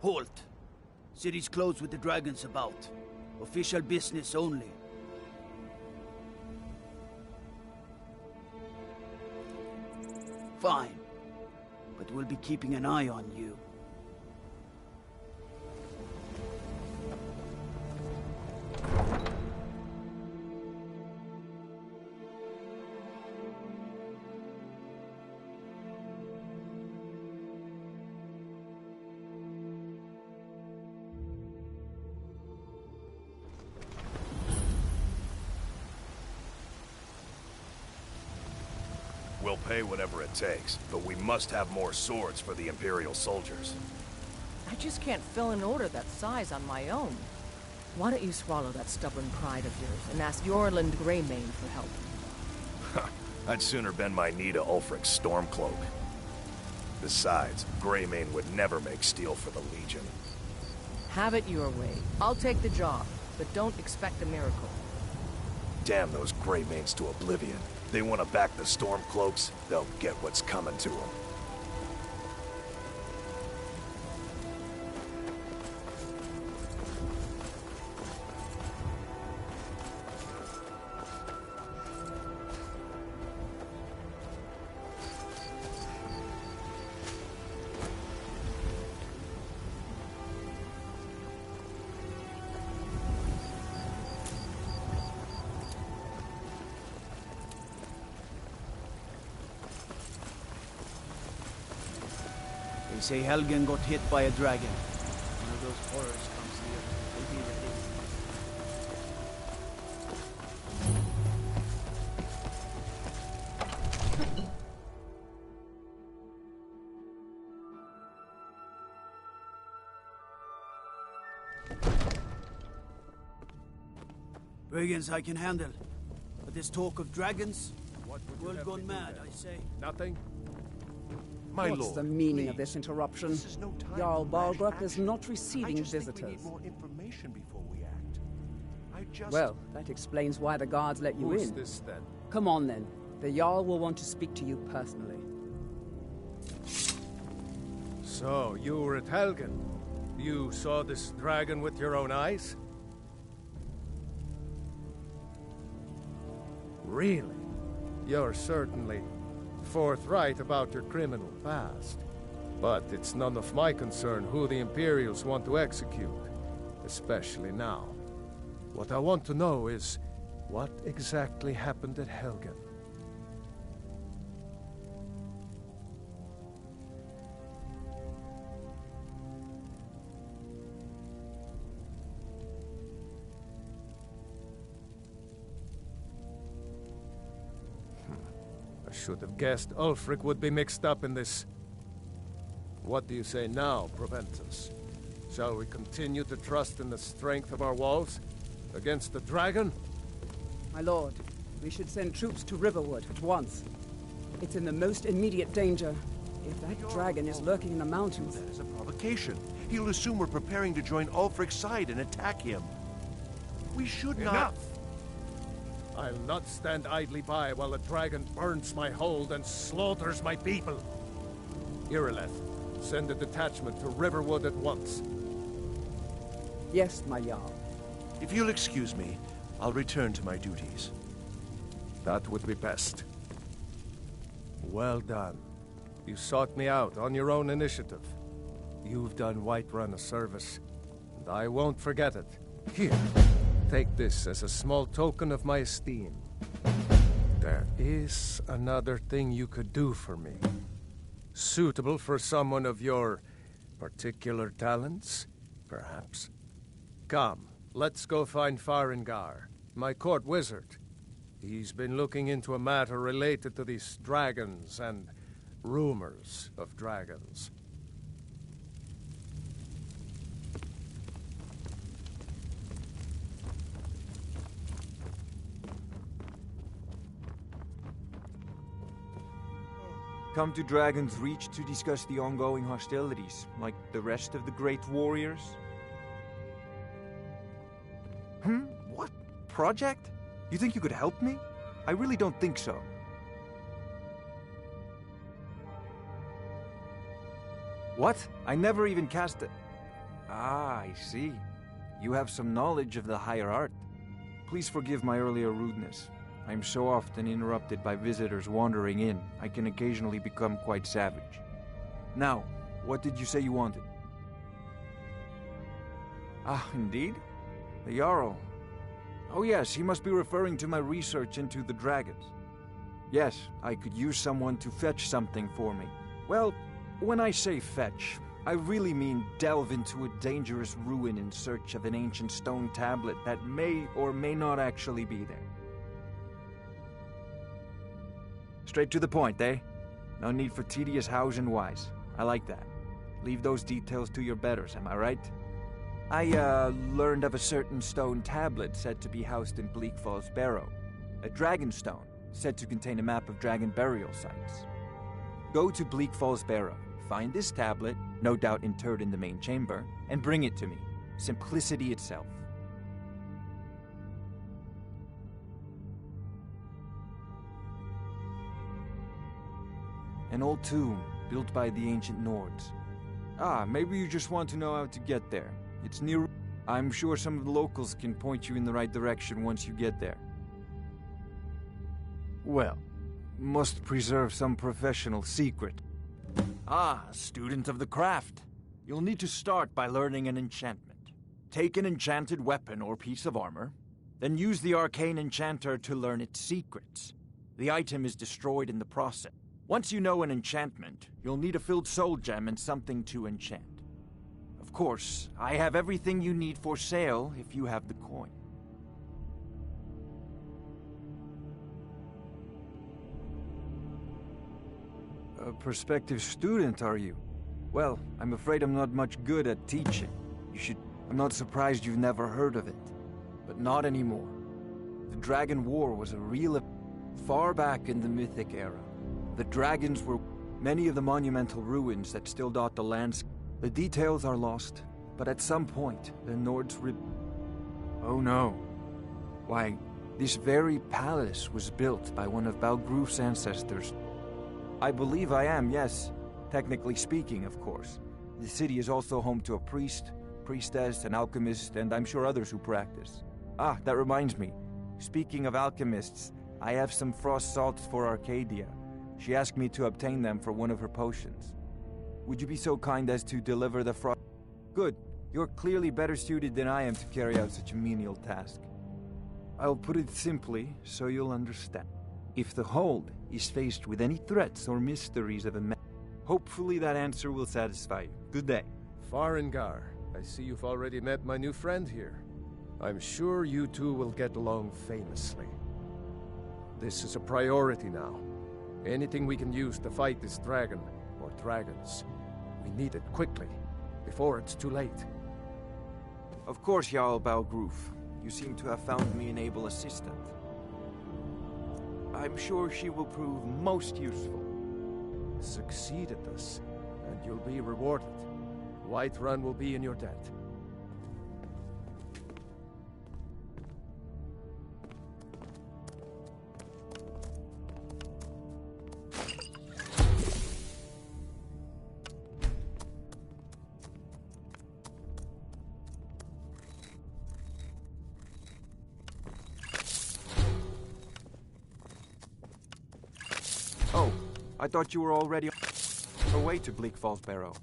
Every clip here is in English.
Halt! City's closed with the dragons about. Official business only. Fine. But we'll be keeping an eye on you. We'll pay whatever it takes, but we must have more swords for the Imperial soldiers. I just can't fill an order that size on my own. Why don't you swallow that stubborn pride of yours and ask Yorland Greymane for help? I'd sooner bend my knee to Ulfric's Stormcloak. Besides, Greymane would never make steel for the Legion. Have it your way. I'll take the job, but don't expect a miracle. Damn those Greymanes to oblivion. They want to back the Stormcloaks, they'll get what's coming to them. They say Helgen got hit by a dragon. One of those horrors comes here. We'll be ready. Brigands I can handle. But this talk of dragons? World gone mad, I say. Nothing? My What's lord, the meaning please. of this interruption? This is no time Jarl for rash Balgrup is action. not receiving I just think we visitors. need more information before we act. I just... Well, that explains why the guards let you Who's in. this then? Come on then. The Jarl will want to speak to you personally. So, you were at Helgen. You saw this dragon with your own eyes? Really? You're certainly forthright about your criminal past. But it's none of my concern who the Imperials want to execute, especially now. What I want to know is, what exactly happened at Helgen? I should have guessed Ulfric would be mixed up in this. What do you say now, Proventus? Shall we continue to trust in the strength of our walls against the dragon? My lord, we should send troops to Riverwood at once. It's in the most immediate danger. If that dragon is lurking in the mountains... That is a provocation. He'll assume we're preparing to join Ulfric's side and attack him. We should not... Enough! I'll not stand idly by while a dragon burns my hold and slaughters my people. Irileth, send a detachment to Riverwood at once. Yes, my Jarl. If you'll excuse me, I'll return to my duties. That would be best. Well done. You sought me out on your own initiative. You've done Whiterun a service, and I won't forget it. Here, take this as a small token of my esteem. There is another thing you could do for me. Suitable for someone of your particular talents, perhaps. Come, let's go find Farengar, my court wizard. He's been looking into a matter related to these dragons and rumors of dragons. Come to Dragon's Reach to discuss the ongoing hostilities, like the rest of the great warriors? What? Project? You think you could help me? I really don't think so. What? I never even cast it. Ah, I see. You have some knowledge of the higher art. Please forgive my earlier rudeness. I am so often interrupted by visitors wandering in, I can occasionally become quite savage. Now, what did you say you wanted? Ah, indeed? The Jarl. Oh yes, he must be referring to my research into the dragons. Yes, I could use someone to fetch something for me. Well, when I say fetch, I really mean delve into a dangerous ruin in search of an ancient stone tablet that may or may not actually be there. Straight to the point, eh? No need for tedious hows and whys. I like that. Leave those details to your betters, am I right? I, learned of a certain stone tablet said to be housed in Bleak Falls Barrow. A dragon stone, said to contain a map of dragon burial sites. Go to Bleak Falls Barrow, find this tablet, no doubt interred in the main chamber, and bring it to me. Simplicity itself. An old tomb, built by the ancient Nords. Ah, maybe you just want to know how to get there. It's near... I'm sure some of the locals can point you in the right direction once you get there. Well, must preserve some professional secret. Ah, student of the craft. You'll need to start by learning an enchantment. Take an enchanted weapon or piece of armor, then use the arcane enchanter to learn its secrets. The item is destroyed in the process. Once you know an enchantment, you'll need a filled soul gem and something to enchant. Of course, I have everything you need for sale if you have the coin. A prospective student, are you? Well, I'm afraid I'm not much good at teaching. I'm not surprised you've never heard of it. But not anymore. The Dragon War was a real... far back in the Mythic era. The dragons were many of the monumental ruins that still dot the landscape. The details are lost, but at some point, the Nords Oh no. Why, this very palace was built by one of Balgruf's ancestors. I believe I am, yes. Technically speaking, of course. The city is also home to a priest, priestess, an alchemist, and I'm sure others who practice. Ah, that reminds me. Speaking of alchemists, I have some frost salts for Arcadia. She asked me to obtain them for one of her potions. Would you be so kind as to deliver the frost? Good. You're clearly better suited than I am to carry out such a menial task. I'll put it simply so you'll understand. If the Hold is faced with any threats or mysteries of a hopefully that answer will satisfy you. Good day. Farengar, I see you've already met my new friend here. I'm sure you two will get along famously. This is a priority now. Anything we can use to fight this dragon, or dragons, we need it quickly, before it's too late. Of course, Jarl Balgruf. You seem to have found me an able assistant. I'm sure she will prove most useful. Succeed at this, and you'll be rewarded. Whiterun will be in your debt. Oh, I thought you were already on your way to Bleak Falls Barrow.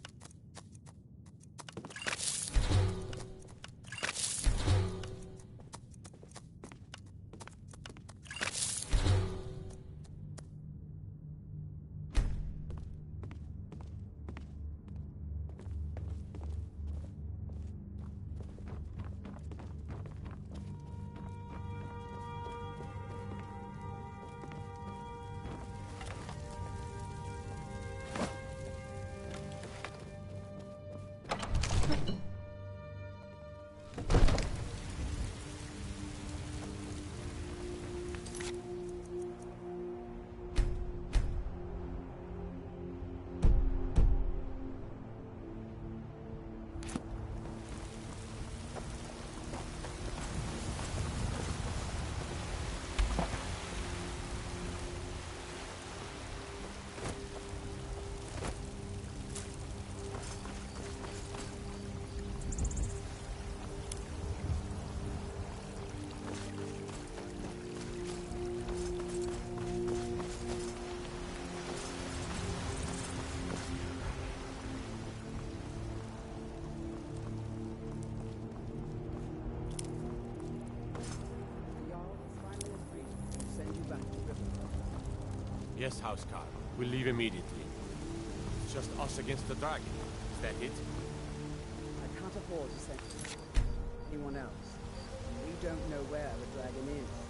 Yes, Housecarl. We'll leave immediately. It's just us against the dragon. Is that it? I can't afford to send anyone else. We don't know where the dragon is.